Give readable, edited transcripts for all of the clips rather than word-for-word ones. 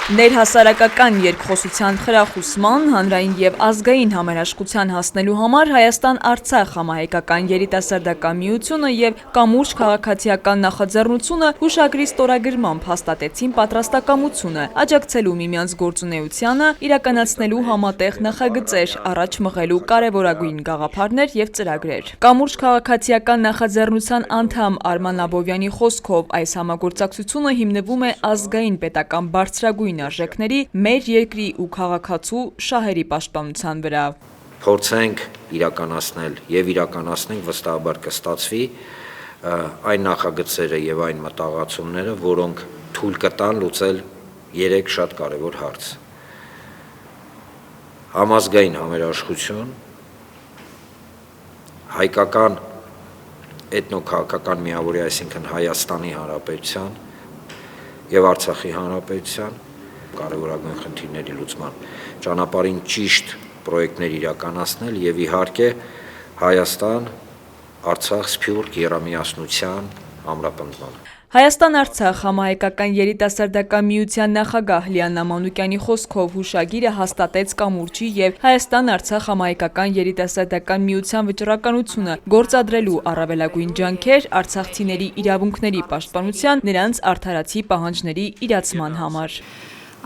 Ներհասարակական երկխոսության խրախուսման, հանրային և ազգային համերաշխության հասնելու համար Հայաստան-Արցախ համահայկական երիտասարդական միությունը և կամուրջ քաղաքացիական նախաձեռնությունը հուշագրի ստորագրմամբ հաստատեցին պատրաստակամությունը, աջակցելու միմյանց գործունեությանը, իրականացնելու համատեղ նախագծեր, առաջ մղելու կարևորագույն գաղափարներ և ծրագրեր։ Կամուրջ քաղաքացիական նախաձեռնության անդամ Արման Աբովյանի խոսքով այս համագործակցությունը հիմնվում է ազգային պետական բարձրագույն արժեքների, մեր երկրի ու քաղաքացու շահերի պաշտպանության վրա։ Փորձենք իրականացնել և իրականացնենք, վստահաբար կստացվի այն նախագծերը և այն մտահղացումները, որոնք թույլ կտան լուծել 3 շատ կարևոր հարց. համազգային համերաշխություն, հայկական էթնոքաղաքական միավորի, այսինքն Հայաստանի Հանրապետության և Արցախի Հանրապետության կարևորագույն խնդիրների լուծման ճանապարհին ճիշտ պրոյեկտներ իրականացնել և իհարկե Հայաստան-Արցախ-Սփյուռք եռամիասնության ամրապնդման։ Հայաստան-Արցախ համահայկական երիտասարդական միության նախագահ Լիաննա Մանուկյանի խոսքով հուշագիրը հաստատեց կամուրջի և Հայաստան-Արցախ համահայկական երիտասարդական միության վճռականությունը գործադրելու առավելագույն ջանքեր արցախցիների իրավունքների պաշտպանության, նրանց արդարացի պահանջների իրացման համար։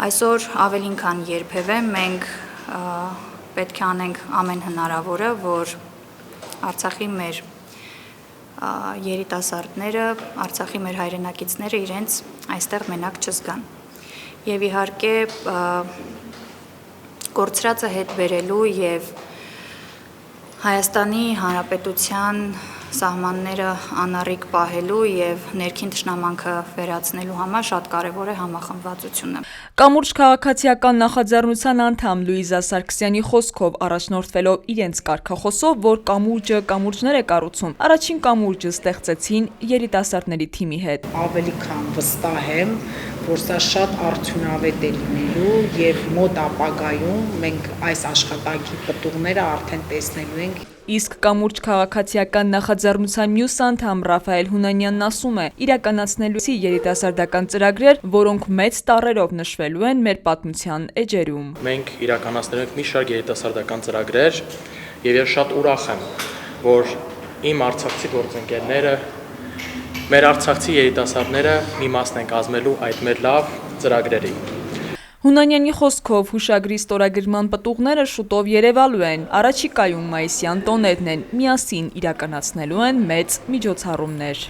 Այսօր ավելին քան երբևէ մենք պետք է անենք ամեն հնարավորը, որ Արցախի մեր երիտասարդները, Արցախի մեր հայրենակիցները իրենց այստեղ մենակ չզգան։ Եվ իհարկե կորցրածը հետ բերելու և Հայաստանի Հանրապետության սահմանները անառիկ պահելու և ներքին թշնամանքը վերացնելու համար շատ կարևոր է համախմբվածությունը։ Կամուրջ քաղաքացիական նախաձեռնության անդամ Լուիզա Սարգսյանի խոսքով առաջնորդվելով իրենց կարգախոսով, որ կամուրջը կամուրջներ է կառուցում, առաջին կամուրջը ստեղծեցին երիտասարդների թիմի հետ։ Ավելի քան վստահ եմ, որ սա շատ արդյունավետ է լինելու և մոտ ապագայում մենք այս աշխատանքի պտուղները արդեն տեսնելու ենք։ Իսկ կամուրջ քաղաքացիական նախաձեռնության մյուս անդամ Ռաֆայել Հունանյանն ասում է, իրականացնելու երիտասարդական ծրագրեր, որոնք մեծ տառերով նշվելու են մեր պատմության էջերում։ Մենք իրականացնելու ենք մի շարք երիտասարդական ծրագրեր և ես շատ ուրախ եմ, որ իմ արցախցի գործընկերները, մեր արցախցի երիտասարդները մի մասն են կազմելու այդ մեր լավ ծրագրերի։ Հունանյանի խոսքով հուշագրի ստորագրման պտուղները շուտով երևալու են, առաջիկայում մայիսյան տոներն են, միասին իրականացնելու են մեծ միջոցառումներ։